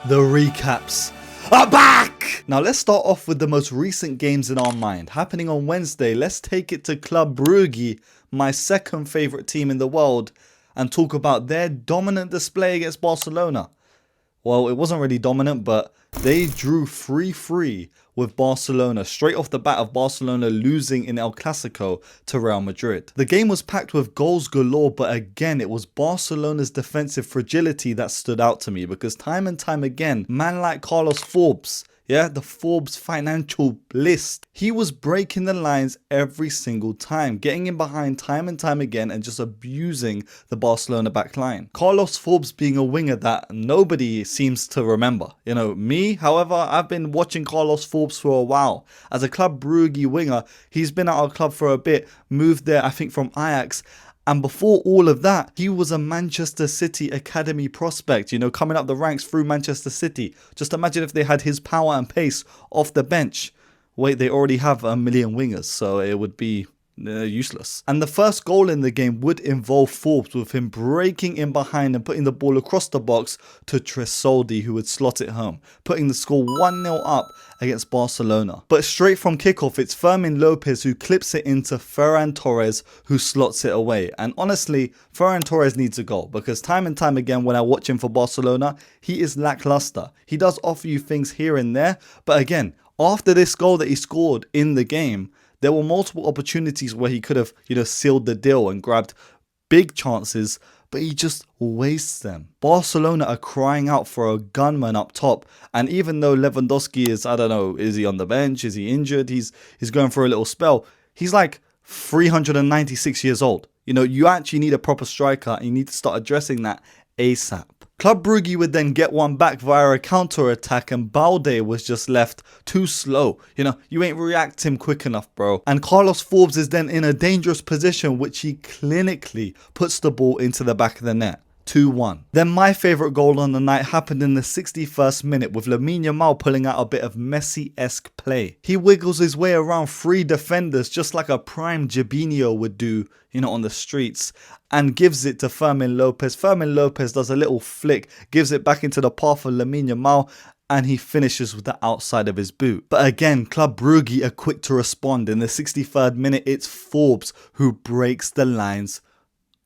The recaps are back! Now let's start off with the most recent games in our mind. Happening on Wednesday, let's take it to Club Brugge, my second favourite team in the world, and talk about their dominant display against Barcelona. Well, it wasn't really dominant, but they drew 3-3 with Barcelona straight off the bat of Barcelona losing in El Clasico to Real Madrid. The game was packed with goals galore, but again, it was Barcelona's defensive fragility that stood out to me because time and time again, man like Carlos Forbes, the Forbes financial list, he was breaking the lines every single time, getting in behind time and time again and just abusing the Barcelona back line. Carlos Forbes being a winger that nobody seems to remember. Me, however, I've been watching Carlos Forbes for a while. As a Club Brugge winger, he's been at our club for a bit, moved there I think from Ajax. And before all of that, he was a Manchester City academy prospect, coming up the ranks through Manchester City. Just imagine if they had his power and pace off the bench. Wait, they already have 1 million wingers, so it would be useless. And the first goal in the game would involve Forbes, with him breaking in behind and putting the ball across the box to Tresoldi, who would slot it home, putting the score 1-0 up against Barcelona. But straight from kickoff, it's Fermin Lopez who clips it into Ferran Torres, who slots it away. And honestly, Ferran Torres needs a goal because time and time again when I watch him for Barcelona, he is lackluster. He does offer you things here and there, but again, after this goal that he scored in the game, there were multiple opportunities where he could have, sealed the deal and grabbed big chances, but he just wastes them. Barcelona are crying out for a gunman up top, and even though Lewandowski is, I don't know, is he on the bench? Is he injured? He's going for a little spell. He's like 396 years old. You actually need a proper striker, and you need to start addressing that ASAP. Club Brugge would then get one back via a counter-attack, and Bodo was just left too slow. You ain't reacting quick enough, bro. And Carlos Forbes is then in a dangerous position, which he clinically puts the ball into the back of the net. 2-1. Then my favourite goal on the night happened in the 61st minute with Lamine Yamal pulling out a bit of Messi-esque play. He wiggles his way around 3 defenders just like a prime Jabinho would do, on the streets, and gives it to Fermin Lopez. Fermin Lopez does a little flick, gives it back into the path of Lamine Yamal, and he finishes with the outside of his boot. But again, Club Brugge are quick to respond. In the 63rd minute, it's Forbes who breaks the lines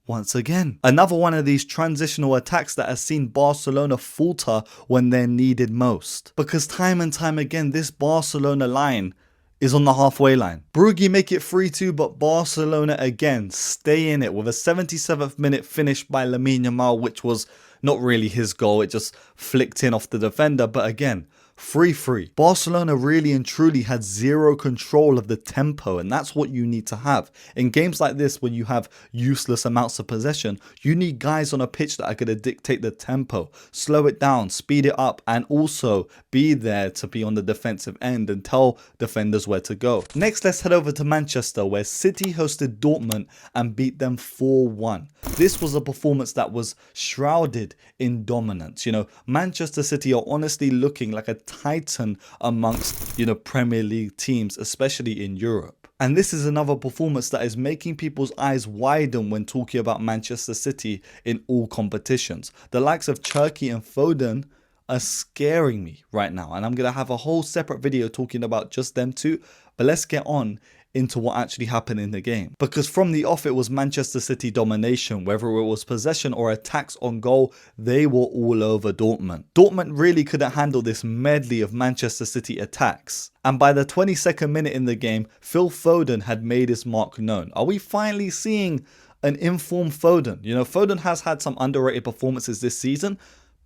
once again. Another one of these transitional attacks that has seen Barcelona falter when they're needed most. Because time and time again, this Barcelona line is on the halfway line. Brugge make it 3-2, but Barcelona again stay in it with a 77th minute finish by Lamine Yamal, which was not really his goal. It just flicked in off the defender, but again, 3-3. Barcelona really and truly had zero control of the tempo, and that's what you need to have. In games like this, when you have useless amounts of possession, you need guys on a pitch that are going to dictate the tempo, slow it down, speed it up, and also be there to be on the defensive end and tell defenders where to go. Next, let's head over to Manchester, where City hosted Dortmund and beat them 4-1. This was a performance that was shrouded in dominance. Manchester City are honestly looking like a titan amongst, Premier League teams, especially in Europe. And this is another performance that is making people's eyes widen when talking about Manchester City in all competitions. The likes of Cherki and Foden are scaring me right now, and I'm going to have a whole separate video talking about just them two, but let's get on into what actually happened in the game. Because from the off, it was Manchester City domination. Whether it was possession or attacks on goal, they were all over Dortmund. Dortmund really couldn't handle this medley of Manchester City attacks. And by the 22nd minute in the game, Phil Foden had made his mark known. Are we finally seeing an informed Foden? Foden has had some underrated performances this season,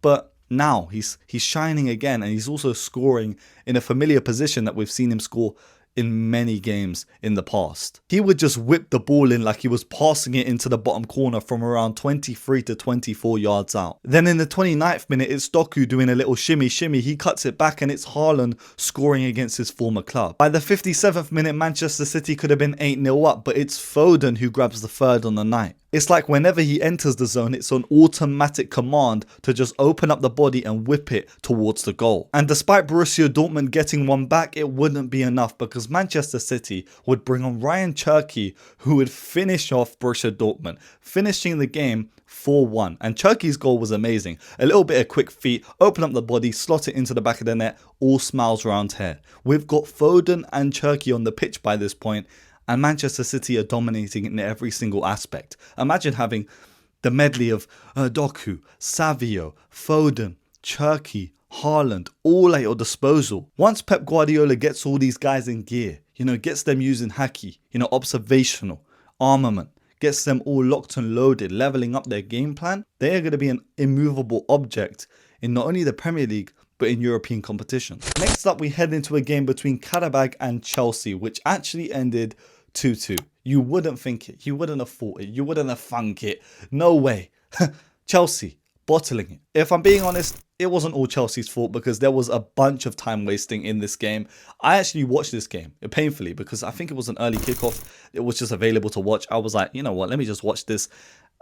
but now he's shining again, and he's also scoring in a familiar position that we've seen him score in many games in the past. He would just whip the ball in like he was passing it into the bottom corner from around 23 to 24 yards out. Then in the 29th minute, it's Doku doing a little shimmy. He cuts it back, and it's Haaland scoring against his former club. By the 57th minute, Manchester City could have been 8-0 up, but it's Foden who grabs the third on the night. It's like whenever he enters the zone, it's an automatic command to just open up the body and whip it towards the goal. And despite Borussia Dortmund getting one back, it wouldn't be enough because Manchester City would bring on Ryan Cherki, who would finish off Borussia Dortmund, finishing the game 4-1. And Cherki's goal was amazing. A little bit of quick feet, open up the body, slot it into the back of the net, all smiles round here. We've got Foden and Cherki on the pitch by this point, and Manchester City are dominating in every single aspect. Imagine having the medley of Doku, Savio, Foden, Cherki, Haaland, all at your disposal. Once Pep Guardiola gets all these guys in gear, gets them using haki, observational, armament, gets them all locked and loaded, leveling up their game plan, they are going to be an immovable object in not only the Premier League, but in European competitions. Next up, we head into a game between Qarabag and Chelsea, which actually ended 2-2. You wouldn't think it. You wouldn't have thought it. You wouldn't have thunk it. No way. Chelsea bottling it. If I'm being honest, it wasn't all Chelsea's fault because there was a bunch of time wasting in this game. I actually watched this game painfully because I think it was an early kickoff. It was just available to watch. I was like, you know what, let me just watch this.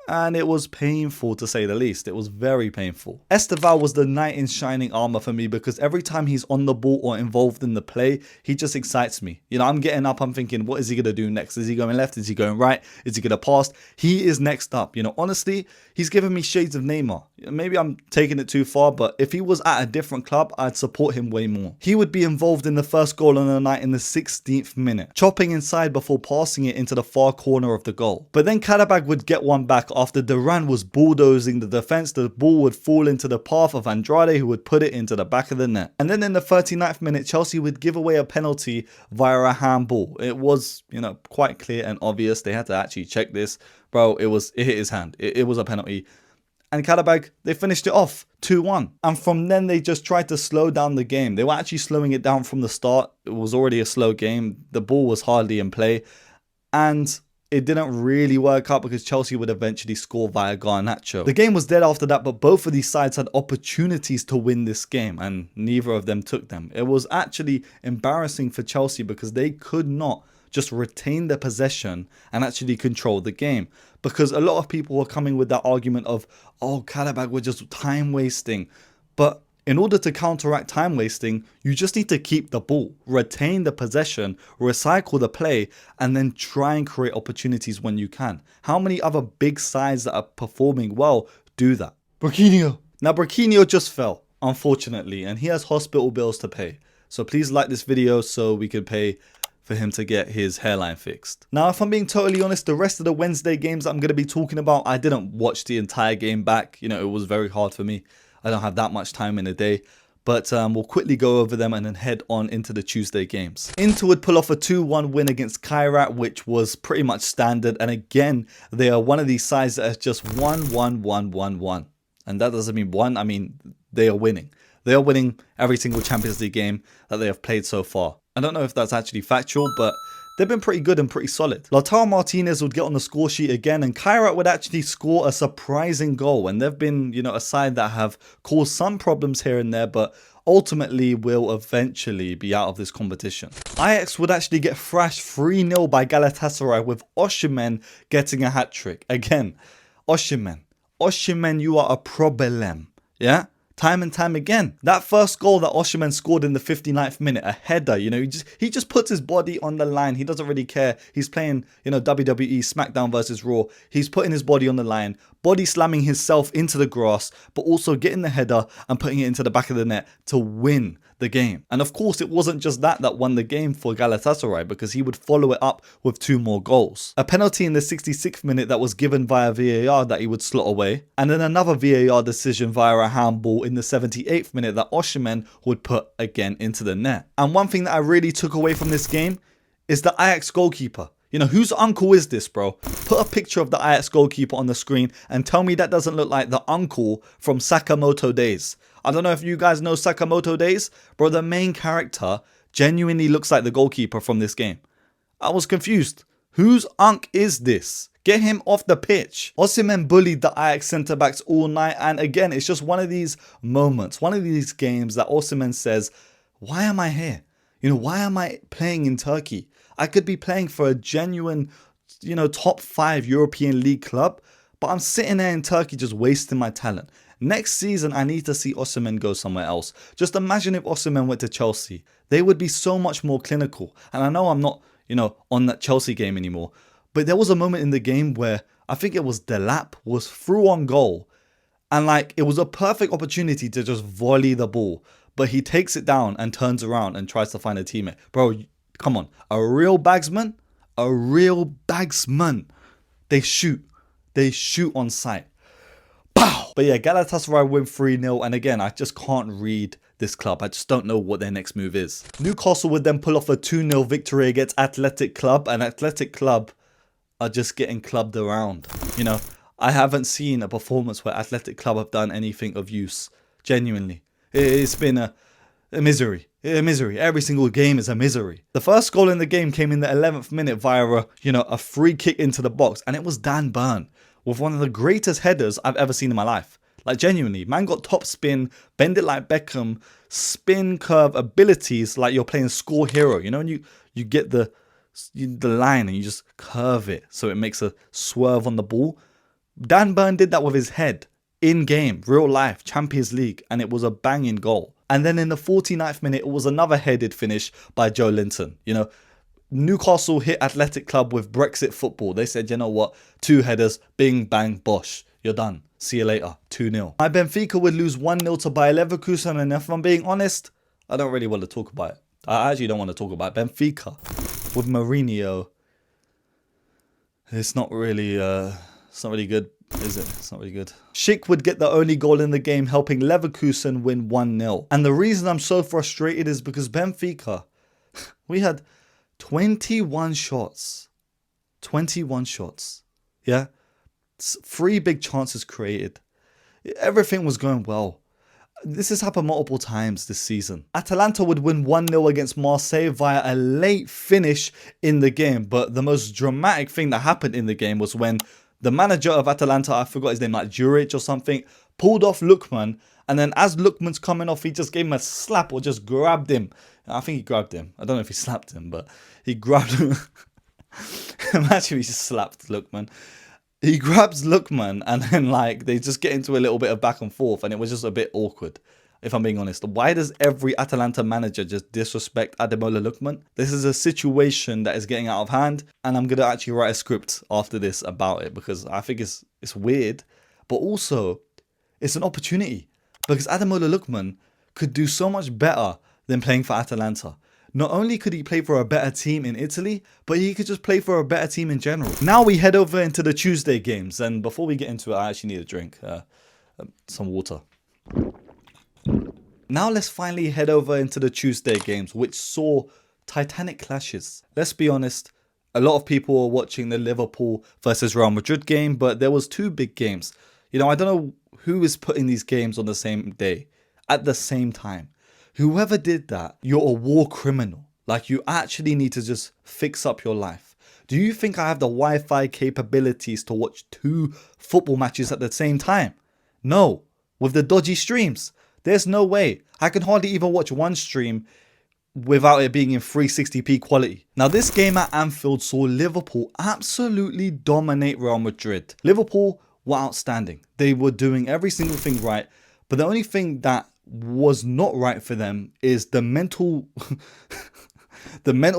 And it was painful, to say the least. It was very painful. Esteval was the knight in shining armor for me because every time he's on the ball or involved in the play, he just excites me. I'm getting up, I'm thinking, what is he going to do next? Is he going left? Is he going right? Is he going to pass? He is next up. Honestly, he's giving me shades of Neymar. Maybe I'm taking it too far, but if he was at a different club, I'd support him way more. He would be involved in the first goal on the night in the 16th minute, chopping inside before passing it into the far corner of the goal. But then Qarabag would get one back after Duran was bulldozing the defense. The ball would fall into the path of Andrade, who would put it into the back of the net. And then in the 39th minute, Chelsea would give away a penalty via a handball. It was, quite clear and obvious. They had to actually check this. Bro, it hit his hand. It was a penalty. And Qarabag, they finished it off 2-1. And from then, they just tried to slow down the game. They were actually slowing it down from the start. It was already a slow game. The ball was hardly in play. And it didn't really work out because Chelsea would eventually score via Garnacho. The game was dead after that, but both of these sides had opportunities to win this game and neither of them took them. It was actually embarrassing for Chelsea because they could not just retain their possession and actually control the game. Because a lot of people were coming with that argument of, oh, Qarabag were just time wasting. But in order to counteract time wasting, you just need to keep the ball, retain the possession, recycle the play, and then try and create opportunities when you can. How many other big sides that are performing well do that? Brugge. Now, Brugge just fell, unfortunately, and he has hospital bills to pay. So please like this video so we can pay for him to get his hairline fixed. Now, if I'm being totally honest, the rest of the Wednesday games I'm going to be talking about, I didn't watch the entire game back. It was very hard for me. I don't have that much time in a day, but we'll quickly go over them and then head on into the Tuesday games. Inter would pull off a 2-1 win against Kairat, which was pretty much standard. And again, they are one of these sides that has just 1-1-1-1-1. And that doesn't mean one, I mean, they are winning. They are winning every single Champions League game that they have played so far. I don't know if that's actually factual, but they've been pretty good and pretty solid. Lautaro Martinez would get on the score sheet again, and Kairat would actually score a surprising goal. And they've been, a side that have caused some problems here and there, but ultimately will eventually be out of this competition. Ajax would actually get thrashed 3-0 by Galatasaray, with Osimhen getting a hat-trick. Again, Osimhen, you are a problem. Yeah? Time and time again. That first goal that Osimhen scored in the 59th minute, a header, he just puts his body on the line. He doesn't really care. He's playing, WWE, SmackDown versus Raw. He's putting his body on the line, body slamming himself into the grass, but also getting the header and putting it into the back of the net to win the game. And of course, it wasn't just that won the game for Galatasaray, because he would follow it up with 2 more goals. A penalty in the 66th minute that was given via VAR that he would slot away, and then another VAR decision via a handball in the 78th minute that Osimhen would put again into the net. And one thing that I really took away from this game is the Ajax goalkeeper. Whose uncle is this, bro? Put a picture of the Ajax goalkeeper on the screen and tell me that doesn't look like the uncle from Sakamoto Days. I don't know if you guys know Sakamoto Days, bro. The main character genuinely looks like the goalkeeper from this game. I was confused. Whose unk is this? Get him off the pitch. Osimhen bullied the Ajax centre-backs all night. And again, it's just one of these moments, one of these games that Osimhen says, why am I here? Why am I playing in Turkey? I could be playing for a genuine top 5 European League club, but I'm sitting there in Turkey just wasting my talent. Next season, I need to see Osimhen go somewhere else. Just imagine if Osimhen went to Chelsea. They would be so much more clinical. And I know I'm not, on that Chelsea game anymore, but there was a moment in the game where I think it was Delap was through on goal. And it was a perfect opportunity to just volley the ball. But he takes it down and turns around and tries to find a teammate. Bro, come on. A real bagsman, they shoot. They shoot on sight. Pow! But yeah, Galatasaray win 3-0. And again, I just can't read this club. I just don't know what their next move is. Newcastle would then pull off a 2-0 victory against Athletic Club. And Athletic Club are just getting clubbed around. I haven't seen a performance where Athletic Club have done anything of use. Genuinely. It's been a misery. A misery. Every single game is a misery. The first goal in the game came in the 11th minute via a free kick into the box. And it was Dan Burn with one of the greatest headers I've ever seen in my life. Genuinely. Man got top spin, bend it like Beckham, spin curve abilities like you're playing Score Hero. When you get the line and you just curve it so it makes a swerve on the ball. Dan Burn did that with his head. In game, real life, Champions League, and it was a banging goal. And then in the 49th minute, it was another headed finish by Joe Linton. Newcastle hit Athletic Club with Brexit football. They said, you know what, 2 headers, bing, bang, bosh, you're done. See you later, 2-0. My Benfica would lose 1-0 to Bayer Leverkusen, and if I'm being honest, I don't really want to talk about it. I actually don't want to talk about it. Benfica with Mourinho, it's not really good. Is it? It's not really good. Schick would get the only goal in the game, helping Leverkusen win 1-0. And the reason I'm so frustrated is because Benfica, we had 21 shots. 21 shots. Yeah? 3 big chances created. Everything was going well. This has happened multiple times this season. Atalanta would win 1-0 against Marseille via a late finish in the game. But the most dramatic thing that happened in the game was when the manager of Atalanta, I forgot his name, Juric or something, pulled off Lookman. And then as Lookman's coming off, he just gave him a slap or just grabbed him. I think he grabbed him. I don't know if he slapped him, but he grabbed him. Imagine he just slapped Lookman. He grabs Lookman and then they just get into a little bit of back and forth. And it was just a bit awkward, if I'm being honest. Why does every Atalanta manager just disrespect Ademola Lookman? This is a situation that is getting out of hand, and I'm going to actually write a script after this about it because I think it's weird, but also it's an opportunity because Ademola Lookman could do so much better than playing for Atalanta. Not only could he play for a better team in Italy, but he could just play for a better team in general. Now we head over into the Tuesday games, and before we get into it, I actually need a drink, some water. Now let's finally head over into the Tuesday games, which saw titanic clashes. Let's be honest, a lot of people were watching the Liverpool versus Real Madrid game, but there was 2 big games. I don't know who is putting these games on the same day, at the same time. Whoever did that, you're a war criminal. You actually need to just fix up your life. Do you think I have the Wi-Fi capabilities to watch 2 football matches at the same time? No, with the dodgy streams. There's no way. I can hardly even watch one stream without it being in 360p quality. Now this game at Anfield saw Liverpool absolutely dominate Real Madrid. Liverpool were outstanding. They were doing every single thing right, but the only thing that was not right for them is the mental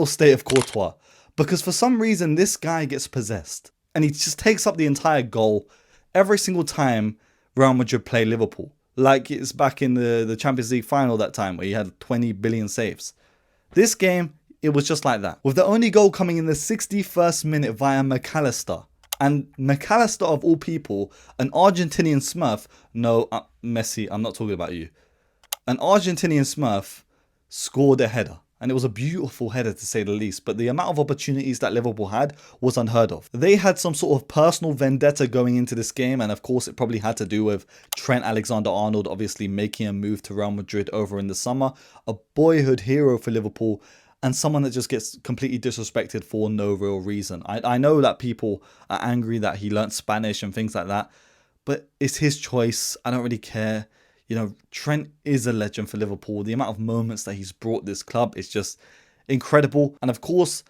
state of Courtois. Because for some reason this guy gets possessed and he just takes up the entire goal every single time Real Madrid play Liverpool. It's back in the Champions League final that time where he had 20 billion saves. This game, it was just like that. With the only goal coming in the 61st minute via McAllister. And McAllister, of all people, an Argentinian smurf. No, Messi, I'm not talking about you. An Argentinian smurf scored a header. And it was a beautiful header to say the least. But the amount of opportunities that Liverpool had was unheard of. They had some sort of personal vendetta going into this game. And of course, it probably had to do with Trent Alexander-Arnold obviously making a move to Real Madrid over in the summer. A boyhood hero for Liverpool. And someone that just gets completely disrespected for no real reason. I know that people are angry that he learnt Spanish and things like that. But it's his choice. I don't really care. Trent is a legend for Liverpool. The amount of moments that he's brought this club is just incredible. And of course,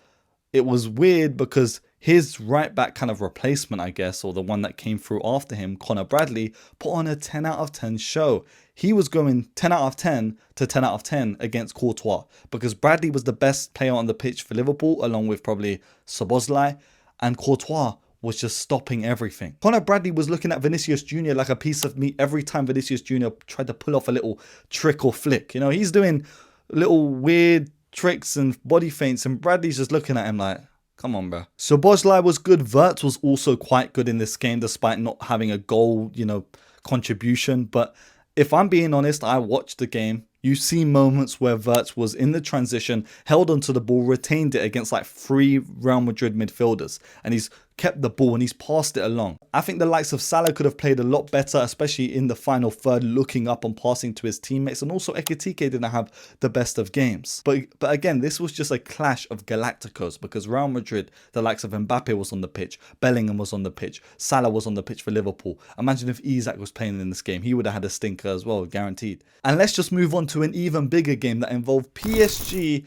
it was weird because his right back kind of replacement, I guess, or the one that came through after him, Connor Bradley, put on a 10 out of 10 show. He was going 10 out of 10 to 10 out of 10 against Courtois, because Bradley was the best player on the pitch for Liverpool, along with probably Szoboszlai, and Courtois was just stopping everything. Connor Bradley was looking at Vinicius Jr. like a piece of meat every time Vinicius Jr. tried to pull off a little trick or flick. You know, he's doing little weird tricks and body feints, and Bradley's just looking at him like, come on, bro. Szoboszlai was good. Wirtz was also quite good in this game, despite not having a goal, you know, contribution. But if I'm being honest, I watched the game. You see moments where Wirtz was in the transition, held onto the ball, retained it against like 3 Real Madrid midfielders, and he's kept the ball and he's passed it along. I think the likes of Salah could have played a lot better, especially in the final third, looking up and passing to his teammates, and also Ekitike didn't have the best of games. But again, this was just a clash of Galacticos, because Real Madrid, the likes of Mbappe was on the pitch, Bellingham was on the pitch, Salah was on the pitch for Liverpool. Imagine if Isak was playing in this game, he would have had a stinker as well, guaranteed. And let's just move on to an even bigger game that involved PSG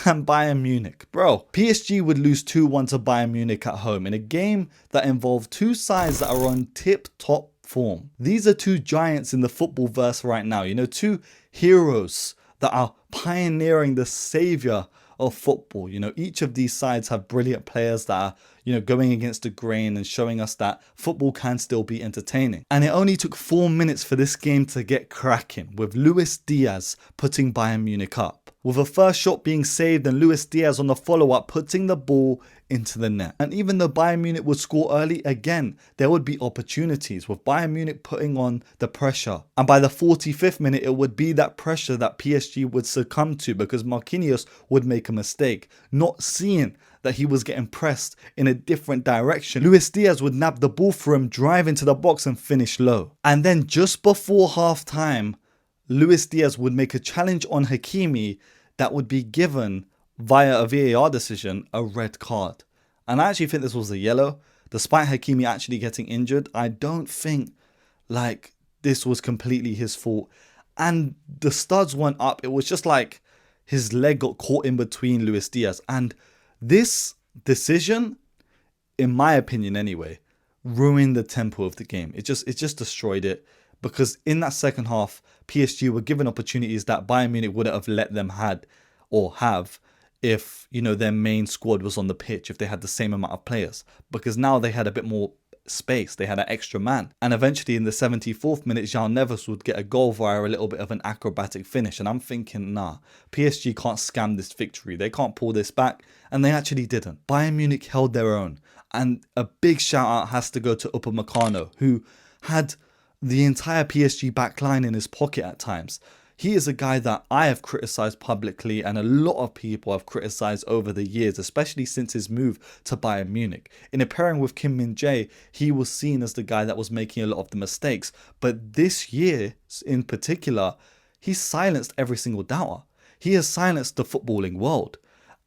and Bayern Munich. Bro, PSG would lose 2-1 to Bayern Munich at home in a game that involved two sides that are on tip-top form. These are two giants in the football verse right now. You know, two heroes that are pioneering the savior of football. You know, each of these sides have brilliant players that are, you know, going against the grain and showing us that football can still be entertaining. And it only took 4 minutes for this game to get cracking, with Luis Diaz putting Bayern Munich up, with a first shot being saved and Luis Diaz on the follow-up putting the ball into the net. And even though Bayern Munich would score early, again, there would be opportunities, with Bayern Munich putting on the pressure. And by the 45th minute, it would be that pressure that PSG would succumb to, because Marquinhos would make a mistake, not seeing that he was getting pressed in a different direction. Luis Diaz would nab the ball for him, drive into the box and finish low. And then just before half time, Luis Diaz would make a challenge on Hakimi that would be given via a VAR decision a red card. And I actually think this was a yellow. Despite Hakimi actually getting injured, I don't think like this was completely his fault. And the studs went up. It was just like his leg got caught in between Luis Diaz. And this decision, in my opinion anyway, ruined the tempo of the game. It just destroyed it, because in that second half, PSG were given opportunities that Bayern Munich wouldn't have let them have if, you know, their main squad was on the pitch, if they had the same amount of players, because now they had a bit more space, they had an extra man. And eventually in the 74th minute, João Neves would get a goal via a little bit of an acrobatic finish, and I'm thinking, nah, PSG can't scam this victory, they can't pull this back, and they actually didn't. Bayern Munich held their own, and a big shout out has to go to Upamecano, who had the entire PSG backline in his pocket at times. He is a guy that I have criticised publicly, and a lot of people have criticised over the years, especially since his move to Bayern Munich. In a pairing with Kim Min-jae, he was seen as the guy that was making a lot of the mistakes. But this year in particular, he silenced every single doubter. He has silenced the footballing world,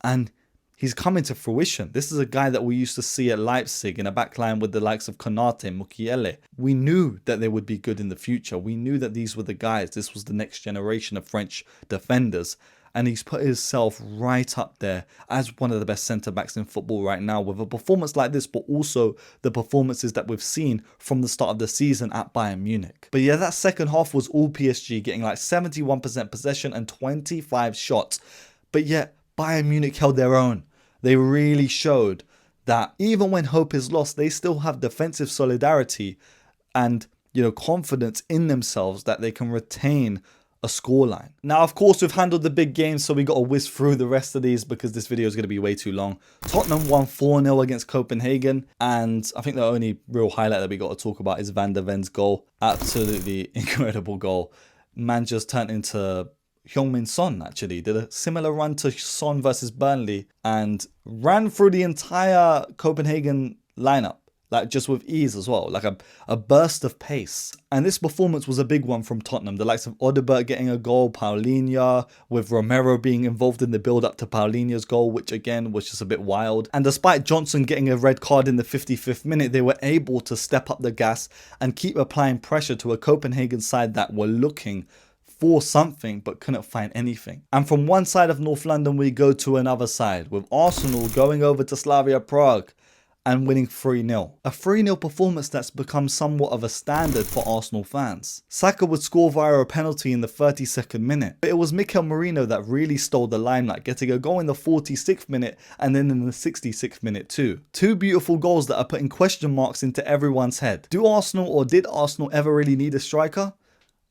and he's coming to fruition. This is a guy that we used to see at Leipzig in a backline with the likes of Konate and Mukiele. We knew that they would be good in the future. We knew that these were the guys. This was the next generation of French defenders. And he's put himself right up there as one of the best centre-backs in football right now, with a performance like this, but also the performances that we've seen from the start of the season at Bayern Munich. But yeah, that second half was all PSG, getting like 71% possession and 25 shots. But yet, Bayern Munich held their own. They really showed that even when hope is lost, they still have defensive solidarity and, you know, confidence in themselves that they can retain a scoreline. Now, of course, we've handled the big games, so we got to whiz through the rest of these because this video is going to be way too long. Tottenham won 4-0 against Copenhagen, and I think the only real highlight that we got to talk about is Van der Ven's goal. Absolutely incredible goal. Man just turned into Heung-min Son, actually did a similar run to Son versus Burnley and ran through the entire Copenhagen lineup, like just with ease as well, like a burst of pace. And this performance was a big one from Tottenham. The likes of Odegaard getting a goal, Paulinho, with Romero being involved in the build-up to Paulinho's goal, which again was just a bit wild. And despite Johnson getting a red card in the 55th minute, they were able to step up the gas and keep applying pressure to a Copenhagen side that were looking for something but couldn't find anything. And from one side of North London we go to another side, with Arsenal going over to Slavia Prague and winning 3-0. A 3-0 performance that's become somewhat of a standard for Arsenal fans. Saka would score via a penalty in the 32nd minute, but it was Mikel Merino that really stole the limelight, getting a goal in the 46th minute and then in the 66th minute too. Two beautiful goals that are putting question marks into everyone's head. Did Arsenal ever really need a striker?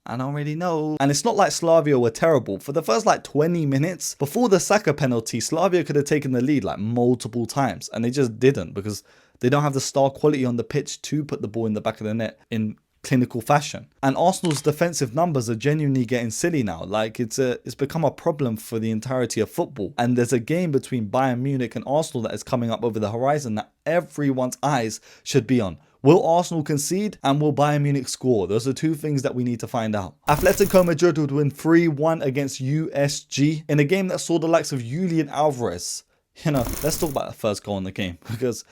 I don't really know. And it's not like Slavia were terrible. For the first like 20 minutes, before the Saka penalty, Slavia could have taken the lead like multiple times. And they just didn't, because they don't have the star quality on the pitch to put the ball in the back of the net in clinical fashion. And Arsenal's defensive numbers are genuinely getting silly now. Like it's become a problem for the entirety of football. And there's a game between Bayern Munich and Arsenal that is coming up over the horizon that everyone's eyes should be on. Will Arsenal concede and will Bayern Munich score? Those are two things that we need to find out. Atletico Madrid would win 3-1 against USG in a game that saw the likes of Julian Alvarez. You know, let's talk about the first goal in the game, because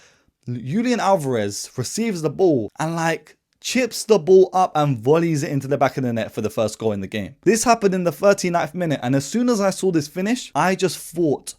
Julian Alvarez receives the ball and like chips the ball up and volleys it into the back of the net for the first goal in the game. This happened in the 39th minute, and as soon as I saw this finish, I just thought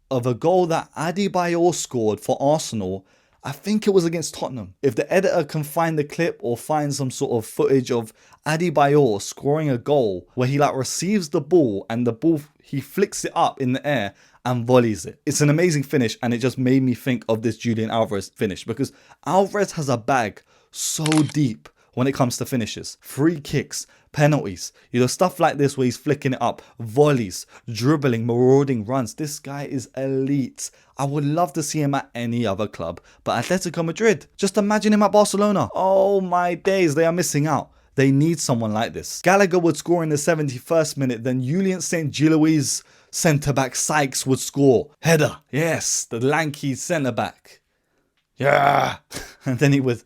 of a goal that Adebayor scored for Arsenal. I think it was against Tottenham. If the editor can find the clip or find some sort of footage of Adebayor scoring a goal where he like receives the ball and the ball, he flicks it up in the air and volleys it. It's an amazing finish, and it just made me think of this Julian Alvarez finish, because Alvarez has a bag so deep when it comes to finishes. Free kicks, penalties, you know, stuff like this where he's flicking it up, volleys, dribbling, marauding runs. This guy is elite. I would love to see him at any other club, but Atletico Madrid, just imagine him at Barcelona. Oh my days, they are missing out. They need someone like this. Gallagher would score in the 71st minute, then Julian Saint-Gilloise centre-back Sykes would score. Header, yes, the lanky centre-back. Yeah, and then he would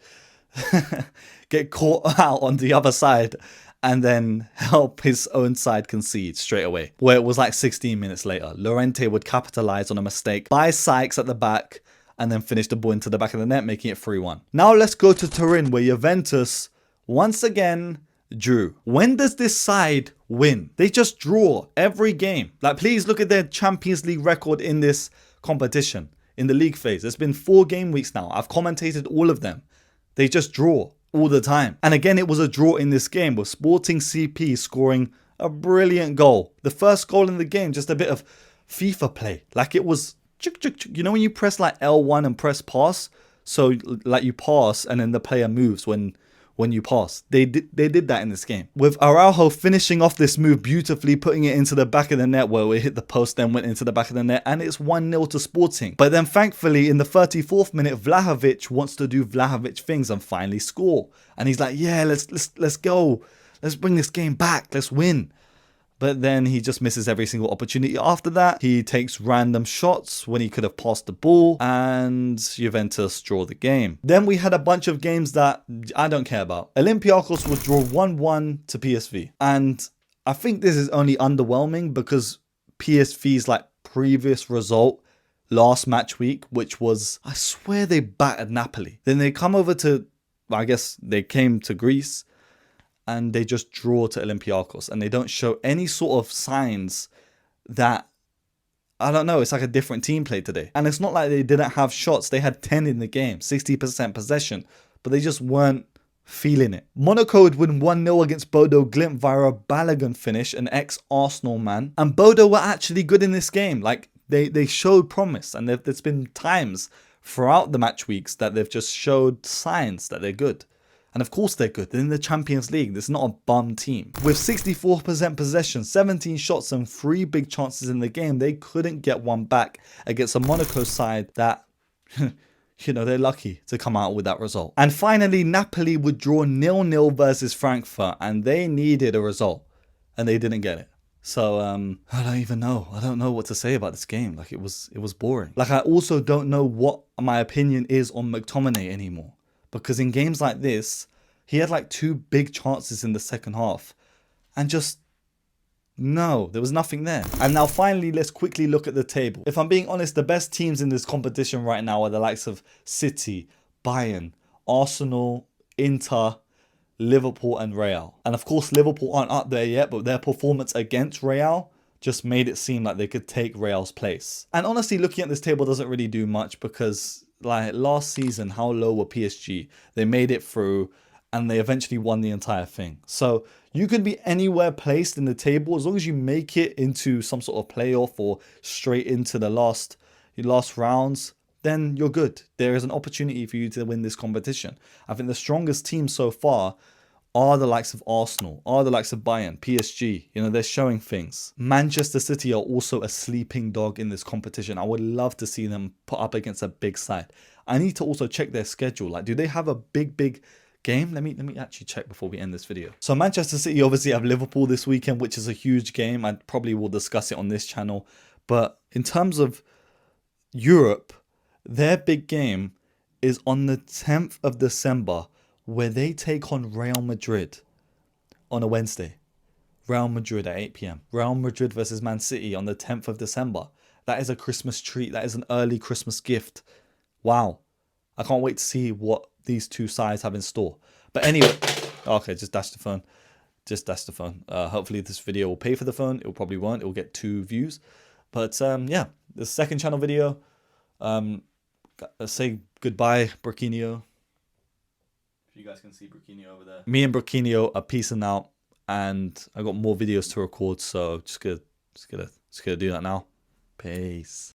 get caught out on the other side and then help his own side concede straight away. Where it was like 16 minutes later, Llorente would capitalize on a mistake by Sykes at the back and then finish the ball into the back of the net, making it 3-1. Now let's go to Turin, where Juventus once again drew. When does this side win? They just draw every game. Like, please look at their Champions League record in this competition, in the league phase. It's been 4 game weeks now. I've commentated all of them. They just draw all the time. And again, it was a draw in this game, with Sporting CP scoring a brilliant goal. The first goal in the game, just a bit of FIFA play. Like, it was, you know when you press like L1 and press pass? So like you pass and then the player moves when you pass. They did that in this game, with Araujo finishing off this move beautifully, putting it into the back of the net where it hit the post, then went into the back of the net, and it's 1-0 to Sporting. But then thankfully in the 34th minute, Vlahovic wants to do Vlahovic things and finally score. And he's like, yeah, let's go. Let's bring this game back. Let's win. But then he just misses every single opportunity after that. He takes random shots when he could have passed the ball, and Juventus draw the game. Then we had a bunch of games that I don't care about. Olympiacos would draw 1-1 to PSV. And I think this is only underwhelming because PSV's like previous result last match week, which was, I swear they battered Napoli. Then they come over to, I guess they came to Greece, and they just draw to Olympiacos, and they don't show any sort of signs that, I don't know, it's like a different team played today. And it's not like they didn't have shots. They had 10 in the game, 60% possession, but they just weren't feeling it. Monaco would win 1-0 against Bodo Glimt via a Balogun finish, an ex-Arsenal man. And Bodo were actually good in this game. Like, they showed promise, and there's been times throughout the match weeks that they've just showed signs that they're good. And of course they're good. They're in the Champions League. This is not a bum team. With 64% possession, 17 shots and 3 big chances in the game, they couldn't get one back against a Monaco side that, you know, they're lucky to come out with that result. And finally, Napoli would draw 0-0 versus Frankfurt, and they needed a result, and they didn't get it. So, I don't even know. I don't know what to say about this game. Like, it was boring. Like, I also don't know what my opinion is on McTominay anymore. Because in games like this, he had like 2 big chances in the second half. And just, no, there was nothing there. And now finally, let's quickly look at the table. If I'm being honest, the best teams in this competition right now are the likes of City, Bayern, Arsenal, Inter, Liverpool and Real. And of course, Liverpool aren't up there yet, but their performance against Real just made it seem like they could take Real's place. And honestly, looking at this table doesn't really do much because like last season, how low were PSG? They made it through and they eventually won the entire thing. So you could be anywhere placed in the table as long as you make it into some sort of playoff or straight into the last rounds, then you're good. There is an opportunity for you to win this competition. I think the strongest team so far are the likes of Arsenal, are the likes of Bayern, PSG. You know, they're showing things. Manchester City are also a sleeping dog in this competition. I would love to see them put up against a big side. I need to also check their schedule. Like, do they have a big game? Let me actually check before we end this video. So Manchester City obviously have Liverpool this weekend, which is a huge game. I probably will discuss it on this channel. But in terms of Europe, their big game is on the 10th of December, where they take on Real Madrid on a Wednesday. Real Madrid at 8 p.m. Real Madrid versus Man City on the 10th of December. That is a Christmas treat. That is an early Christmas gift. Wow. I can't wait to see what these two sides have in store. But anyway, okay, just dash the phone. Just dash the phone. Hopefully this video will pay for the phone. It probably won't. It will get 2 views. But yeah, the second channel video. Say goodbye, Burkinio. If you guys can see Burkinio over there. Me and Burkinio are peacing out, and I got more videos to record, so just gonna do that now. Peace.